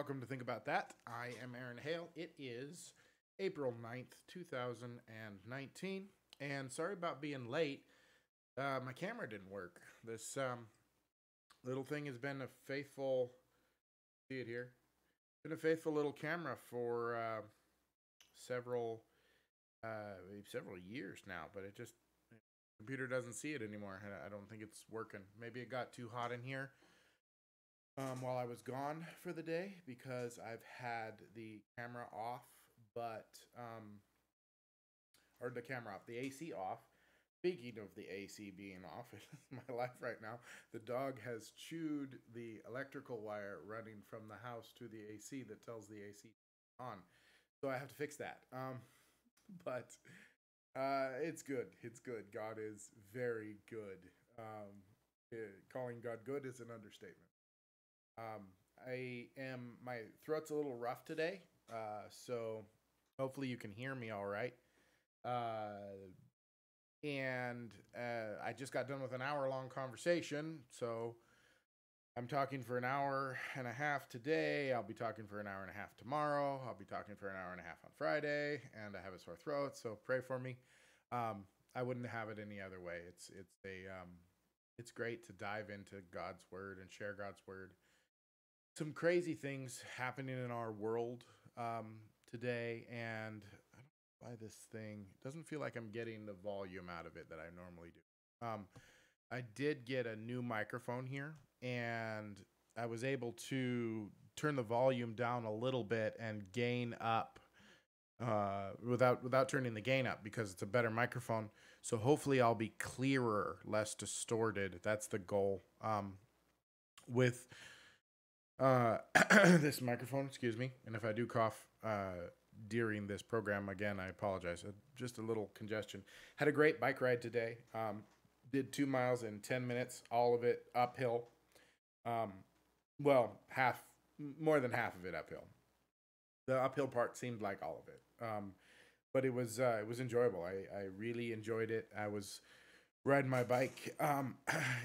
welcome to Think About That. I am Aaron Hale. It is April 9th, 2019. And sorry about being late. My camera didn't work. This little thing has been a faithful, see it here, been a faithful little camera for several years now, but the computer doesn't see it anymore. I don't think it's working. Maybe it got too hot in here while I was gone for the day, because I've had the camera off, or the camera off, the AC off. Speaking of the AC being off in my life right now, the dog has chewed the electrical wire running from the house to the AC that tells the AC on. So I have to fix that. But it's good. It's good. God is very good. Calling God good is an understatement. My throat's a little rough today, so hopefully you can hear me all right. And I just got done with an hour-long conversation, so I'm talking for an hour and a half today. I'll be talking for an hour and a half tomorrow. I'll be talking for an hour and a half on Friday, and I have a sore throat, so pray for me. I wouldn't have it any other way. It's great to dive into God's word and share God's word. Some crazy things happening in our world today, and I don't know why this thing doesn't feel like I'm getting the volume out of it that I normally do. I did get a new microphone here, and I was able to turn the volume down a little bit and gain up without turning the gain up, because it's a better microphone. So hopefully I'll be clearer, less distorted. That's the goal with this microphone, excuse me. And if I do cough during this program, again, I apologize. Just a little congestion. Had a great bike ride today. Did 2 miles in 10 minutes, all of it uphill. Well, more than half of it uphill. The uphill part seemed like all of it. But it was enjoyable. I really enjoyed it. I was riding my bike, and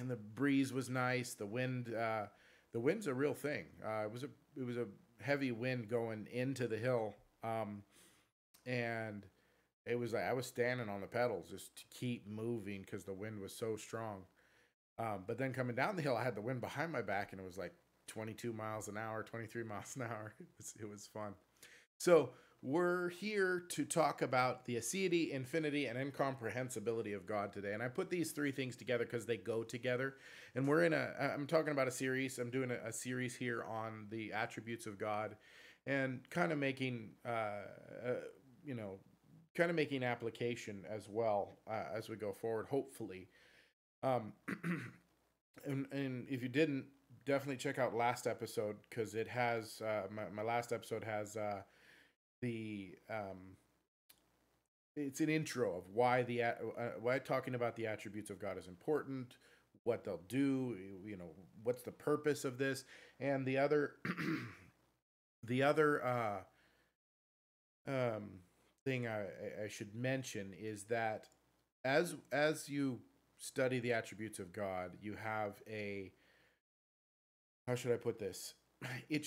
the breeze was nice. The wind's a real thing. It was a heavy wind going into the hill, and it was like I was standing on the pedals just to keep moving because the wind was so strong. But then coming down the hill, I had the wind behind my back, and it was like 22 miles an hour, 23 miles an hour. It was fun. So we're here to talk about the aseity, infinity, and incomprehensibility of God today. And I put these three things together because they go together. And I'm talking about a series. I'm doing a series here on the attributes of God, and kind of making, making application as well as we go forward, hopefully. And if you didn't, definitely check out last episode, because it has, my last episode has, it's an intro of why talking about the attributes of God is important, what they'll do, what's the purpose of this, and the other thing I should mention is that as you study the attributes of God, you have how should I put this? You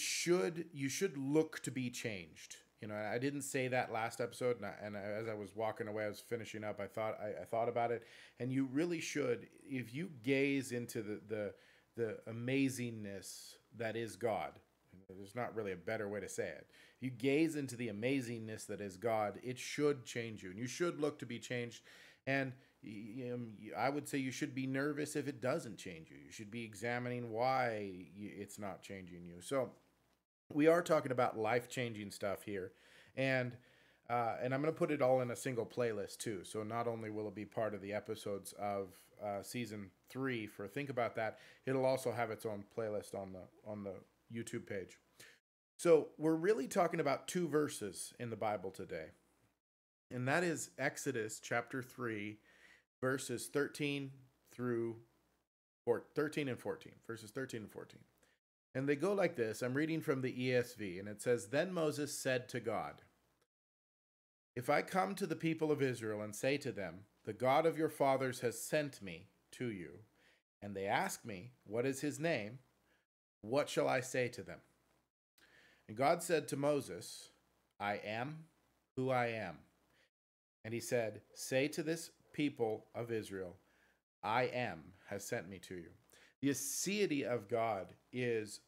should look to be changed. I didn't say that last episode, and as I was walking away, I was finishing up. I thought about it, and you really should. If you gaze into the amazingness that is God, there's not really a better way to say it. If you gaze into the amazingness that is God, it should change you, and you should look to be changed. And I would say you should be nervous if it doesn't change you. You should be examining why it's not changing you. So we are talking about life-changing stuff here, and I'm going to put it all in a single playlist too. So not only will it be part of the episodes of season 3 for Think About That, it'll also have its own playlist on the YouTube page. So we're really talking about 2 verses in the Bible today, and that is Exodus chapter 3, verses 13 and 14. Verses 13 and 14. And they go like this. I'm reading from the ESV, and it says, "Then Moses said to God, 'If I come to the people of Israel and say to them, the God of your fathers has sent me to you, and they ask me, what is his name? What shall I say to them?' And God said to Moses, I am who I am. And he said, say to this people of Israel, I am has sent me to you. The aseity of God is,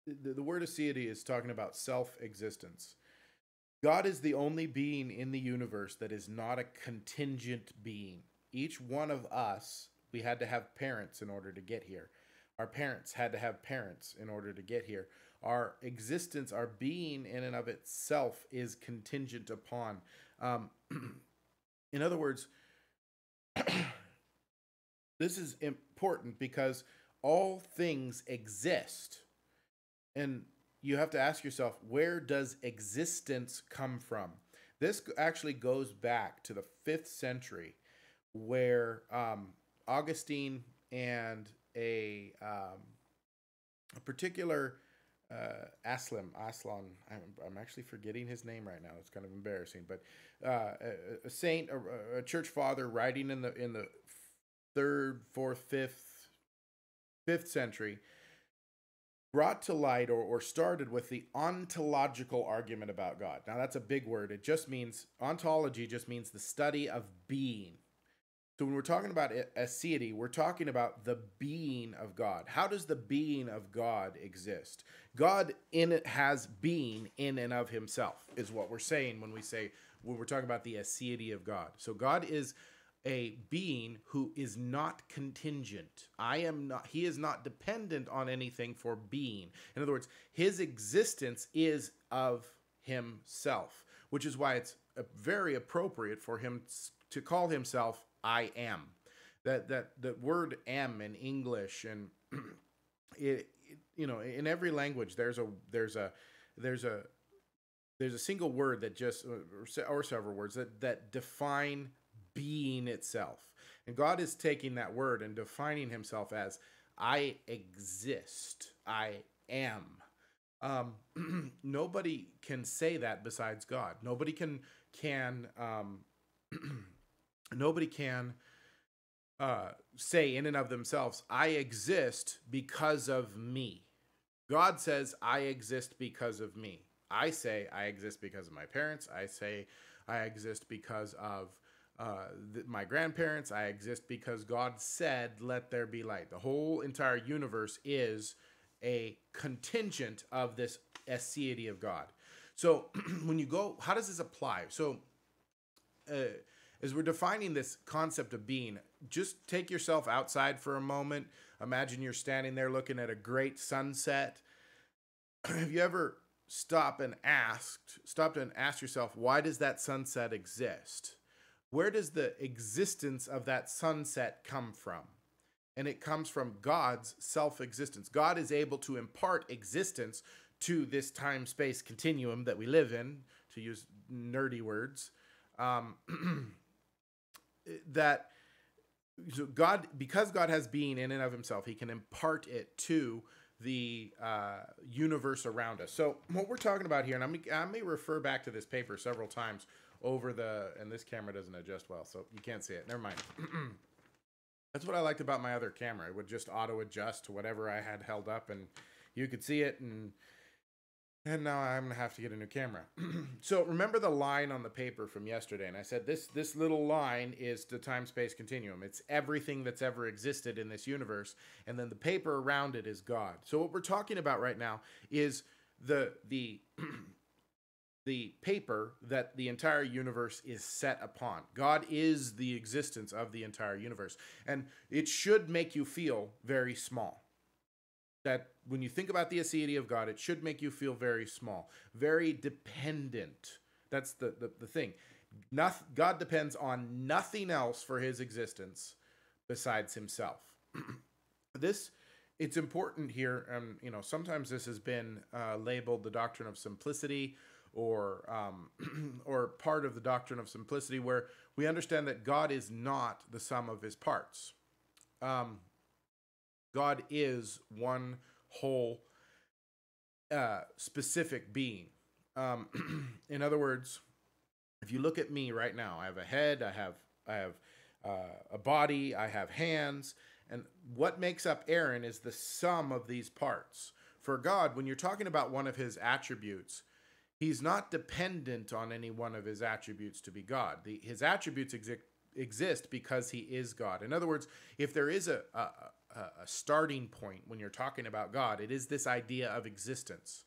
the word aseity is talking about self-existence. God is the only being in the universe that is not a contingent being. Each one of us, we had to have parents in order to get here. Our parents had to have parents in order to get here. Our existence, our being in and of itself is contingent upon. In other words, this is important because all things exist. And you have to ask yourself, where does existence come from? This actually goes back to the 5th century, where Augustine and a particular Aslan, I'm actually forgetting his name right now. It's kind of embarrassing, but a saint, a church father, writing in the 3rd, 4th, 5th century, brought to light or started with the ontological argument about God. Now that's a big word. It just means, ontology just means the study of being. So when we're talking about aseity, we're talking about the being of God. How does the being of God exist? God in it has being in and of himself, is what we're saying when we're talking about the aseity of God. So God is a being who is not contingent. He is not dependent on anything for being. In other words, his existence is of himself, which is why it's very appropriate for him to call himself I am. That word am in English, and in every language there's a single word that just, or several words that define being itself. And God is taking that word and defining himself as I exist, I am. Nobody can say that besides God. Nobody can say in and of themselves, I exist because of me. God says, I exist because of me. I say, I exist because of my parents. I say, I exist because of my grandparents. I exist because God said, let there be light. The whole entire universe is a contingent of this aseity of God. So when you go, how does this apply? So as we're defining this concept of being, just take yourself outside for a moment. Imagine you're standing there looking at a great sunset. Have you ever stopped and asked yourself, why does that sunset exist? Where does the existence of that sunset come from? And it comes from God's self-existence. God is able to impart existence to this time-space continuum that we live in, to use nerdy words. So God, because God has being in and of himself, he can impart it to the universe around us. So what we're talking about here, and I may refer back to this paper several times and this camera doesn't adjust well, so you can't see it. Never mind. That's what I liked about my other camera. It would just auto adjust to whatever I had held up, and you could see it, and now I'm gonna have to get a new camera. So remember the line on the paper from yesterday, and I said this little line is the time-space continuum. It's everything that's ever existed in this universe, and then the paper around it is God. So what we're talking about right now is the paper that the entire universe is set upon. God is the existence of the entire universe, and it should make you feel very small. That when you think about the aseity of God, it should make you feel very small, very dependent. That's the thing. God depends on nothing else for his existence besides himself. It's important here, sometimes this has been labeled the doctrine of simplicity, or part of the doctrine of simplicity, where we understand that God is not the sum of his parts. God is one whole specific being. In other words, if you look at me right now, I have a head, I have a body, I have hands, and what makes up Aaron is the sum of these parts. for God, when you're talking about one of his attributes, he's not dependent on any one of his attributes to be God. His attributes exist because he is God. In other words, if there is a starting point when you're talking about God, it is this idea of existence.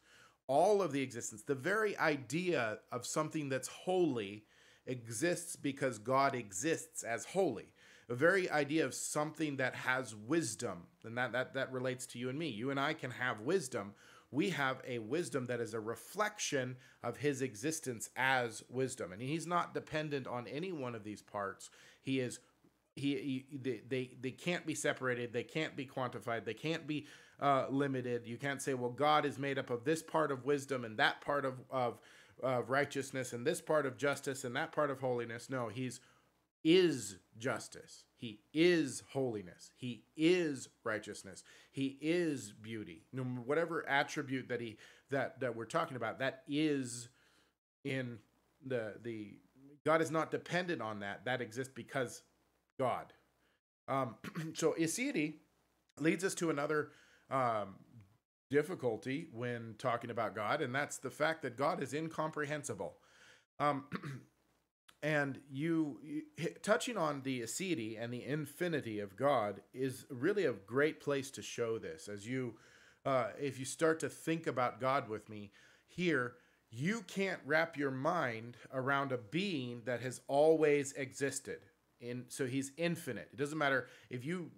All of the existence, the very idea of something that's holy exists because God exists as holy. The very idea of something that has wisdom, and that relates to you and me. You and I can have wisdom. We have a wisdom that is a reflection of his existence as wisdom. And he's not dependent on any one of these parts. They can't be separated. They can't be quantified. They can't be limited. You can't say, well, God is made up of this part of wisdom and that part of righteousness and this part of justice and that part of holiness. No, he's is justice. He is holiness. He is righteousness. He is beauty. No, whatever attribute that we're talking about, that is in the God is not dependent on that. That exists because God. So Aseity leads us to another difficulty when talking about God, and that's the fact that God is incomprehensible. And touching on the aseity and the infinity of God is really a great place to show this. As if you start to think about God with me here, you can't wrap your mind around a being that has always existed. So he's infinite. It doesn't matter if you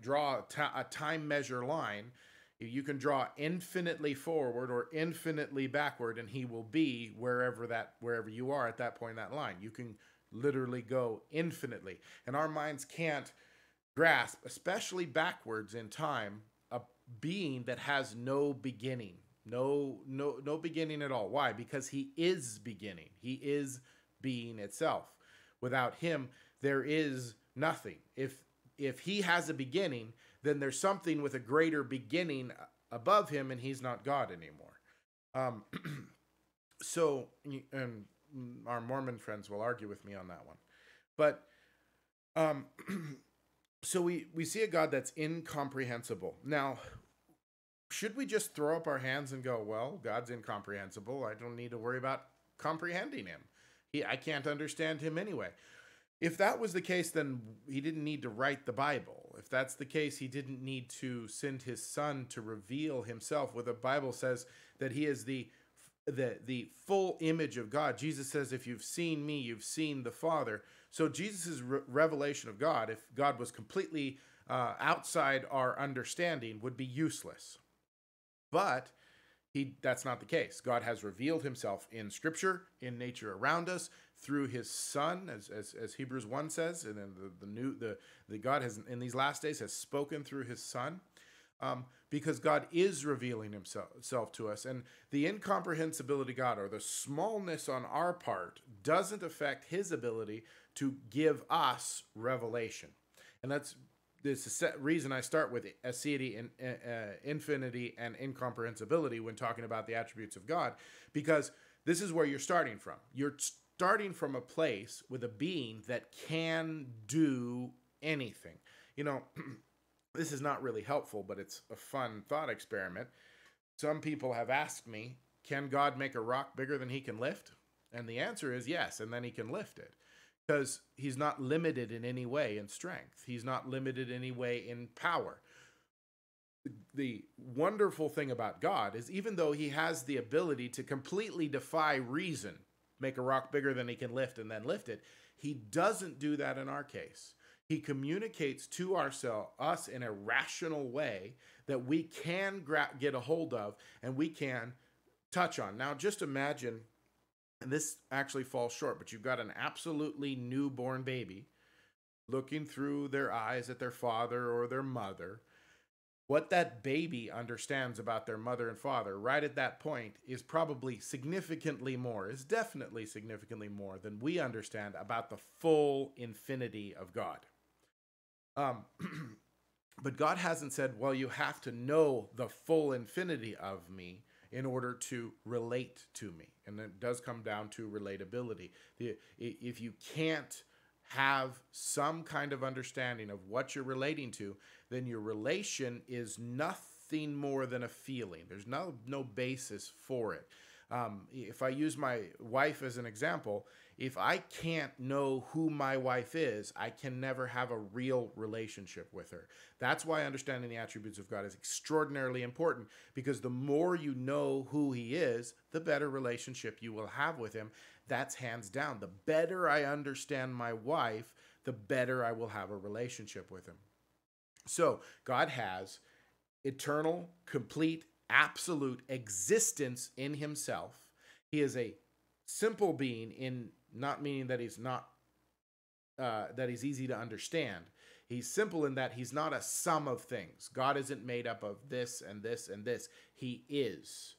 draw a time measure line. You can draw infinitely forward or infinitely backward, and he will be wherever you are at that point in that line. You can literally go infinitely. And our minds can't grasp, especially backwards in time, a being that has no beginning. No beginning at all. Why? Because he is beginning. He is being itself. Without him, there is nothing. If he has a beginning, then there's something with a greater beginning above him, and he's not God anymore. So, and our Mormon friends will argue with me on that one. But, so we see a God that's incomprehensible. Now, should we just throw up our hands and go, well, God's incomprehensible. I don't need to worry about comprehending him. I can't understand him anyway. If that was the case, then he didn't need to write the Bible. If that's the case, he didn't need to send his son to reveal himself. Where the Bible says that he is the full image of God. Jesus says, if you've seen me, you've seen the Father. So Jesus' revelation of God, if God was completely outside our understanding, would be useless. But that's not the case. God has revealed himself in Scripture, in nature around us, through his Son, as Hebrews 1 says, and then the God has in these last days has spoken through his Son, because God is revealing himself to us, and the incomprehensibility of God, or the smallness on our part, doesn't affect his ability to give us revelation. And that's the reason I start with aseity and infinity and incomprehensibility when talking about the attributes of God, because this is where you're starting from. You're starting from a place with a being that can do anything. This is not really helpful, but it's a fun thought experiment. Some people have asked me, can God make a rock bigger than he can lift? And the answer is yes, and then he can lift it. Because he's not limited in any way in strength. He's not limited in any way in power. The wonderful thing about God is, even though he has the ability to completely defy reason, make a rock bigger than he can lift and then lift it, he doesn't do that in our case. He communicates to us in a rational way that we can get a hold of and we can touch on. Now, just imagine, and this actually falls short, but you've got an absolutely newborn baby looking through their eyes at their father or their mother. What that baby understands about their mother and father right at that point is probably is definitely significantly more than we understand about the full infinity of God. But God hasn't said, well, you have to know the full infinity of me in order to relate to me. And it does come down to relatability. If you can't have some kind of understanding of what you're relating to, then your relation is something more than a feeling. There's no basis for it. If I use my wife as an example, if I can't know who my wife is, I can never have a real relationship with her. That's why understanding the attributes of God is extraordinarily important, because the more you know who he is, the better relationship you will have with him. That's hands down. The better I understand my wife, the better I will have a relationship with him. So God has eternal, complete, absolute existence in himself. He is a simple being, in not meaning that he's not that he's easy to understand. He's simple in that he's not a sum of things. God isn't made up of this and this and this. He is.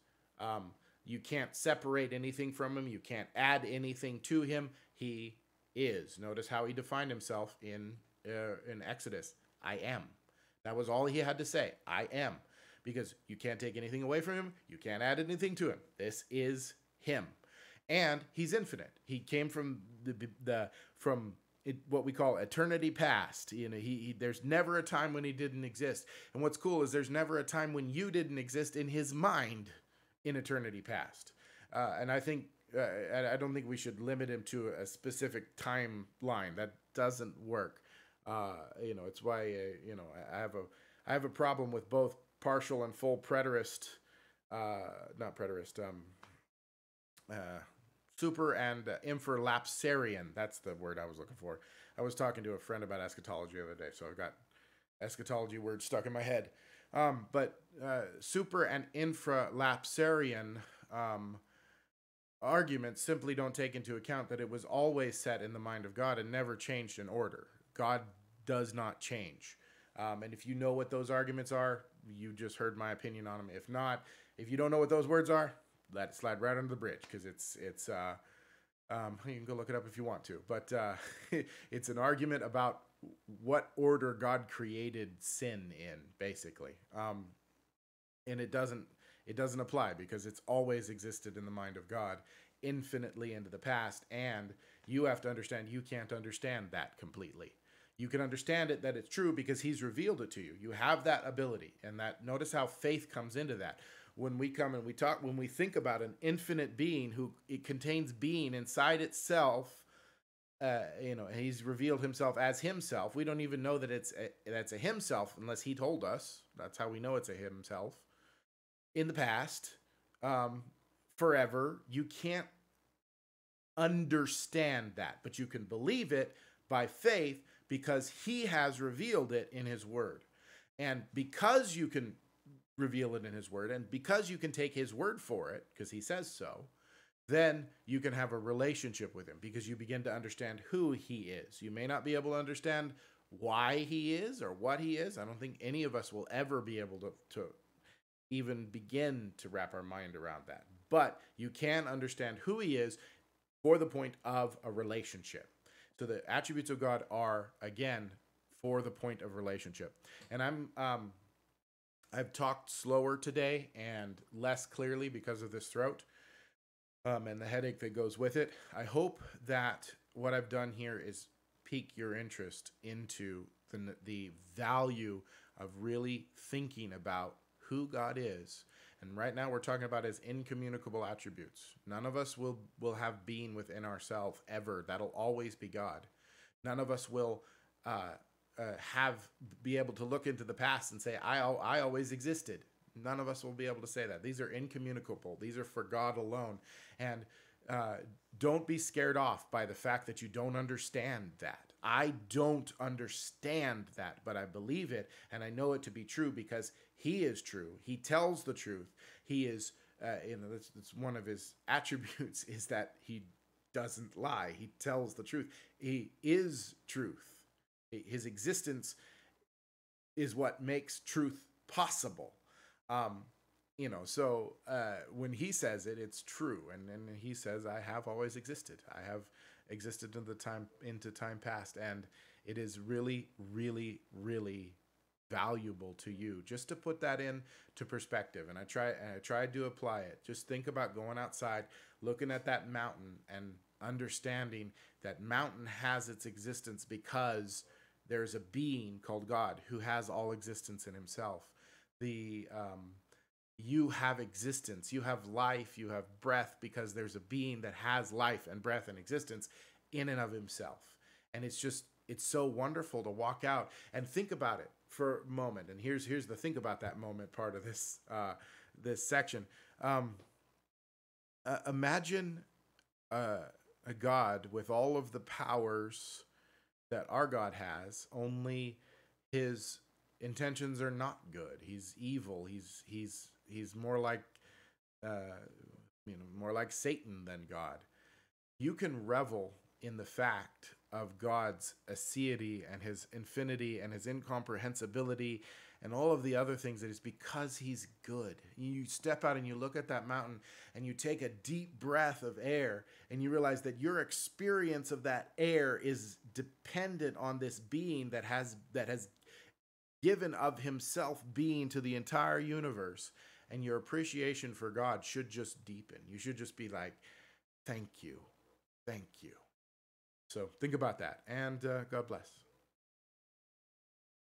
You can't separate anything from him. You can't add anything to him. He is. Notice how he defined himself in Exodus. I am. That was all he had to say. I am. Because you can't take anything away from him. You can't add anything to him. This is him. And he's infinite. He came from what we call eternity past. You know, there's never a time when he didn't exist. And what's cool is there's never a time when you didn't exist in his mind in eternity past. And I think I don't think we should limit him to a specific timeline. That doesn't work. It's why I have a problem with both partial and full preterist, not preterist, super and infralapsarian. That's the word I was looking for. I was talking to a friend about eschatology the other day, so I've got eschatology words stuck in my head. But super and infralapsarian arguments simply don't take into account that it was always set in the mind of God and never changed in order. God does not change. And if you know what those arguments are, you just heard my opinion on them. If not, if you don't know what those words are, let it slide right under the bridge, because it's you can go look it up if you want to. But it's an argument about what order God created sin in, basically. And it doesn't apply, because it's always existed in the mind of God infinitely into the past, and you have to understand you can't understand that completely. You can understand it, that it's true, because he's revealed it to you. You have that ability, and that, notice how faith comes into that. When we come and we talk, when we think about an infinite being who it contains being inside itself, he's revealed himself as himself. We don't even know that that's a himself unless he told us. That's how we know it's a himself. In the past, forever, you can't understand that, but you can believe it by faith, because he has revealed it in his word. And because you can reveal it in his word, and because you can take his word for it, because he says so, then you can have a relationship with him, because you begin to understand who he is. You may not be able to understand why he is or what he is. I don't think any of us will ever be able to even begin to wrap our mind around that. But you can understand who he is for the point of a relationship. So the attributes of God are, again, for the point of relationship. And I've talked slower today and less clearly because of this throat and the headache that goes with it. I hope that what I've done here is pique your interest into the value of really thinking about who God is. And right now we're talking about his incommunicable attributes. None of us will have being within ourselves ever. That'll always be God. None of us will be able to look into the past and say, I always existed. None of us will be able to say that. These are incommunicable. These are for God alone. And don't be scared off by the fact that you don't understand that. I don't understand that, but I believe it, and I know it to be true because he is true. He tells the truth. He is, that's one of his attributes, is that he doesn't lie. He tells the truth. He is truth. His existence is what makes truth possible. So when he says it, it's true. And he says, I have always existed. I have existed into time past. And it is really, really, really valuable to you just to put that into perspective. And I tried to apply it. Just think about going outside, looking at that mountain and understanding that mountain has its existence because there's a being called God who has all existence in himself. the you have existence, you have life, you have breath, because there's a being that has life and breath and existence in and of himself. And it's so wonderful to walk out and think about it for a moment. And here's the think about that moment part of this section. Imagine a God with all of the powers that our God has, only his intentions are not good. He's evil. He's more like more like Satan than God. You can revel in the fact of God's aseity and his infinity and his incomprehensibility and all of the other things, that is because he's good. You step out and you look at that mountain and you take a deep breath of air and you realize that your experience of that air is dependent on this being that has given of himself being to the entire universe. And your appreciation for God should just deepen. You should just be like, thank you. Thank you. So think about that, and God bless.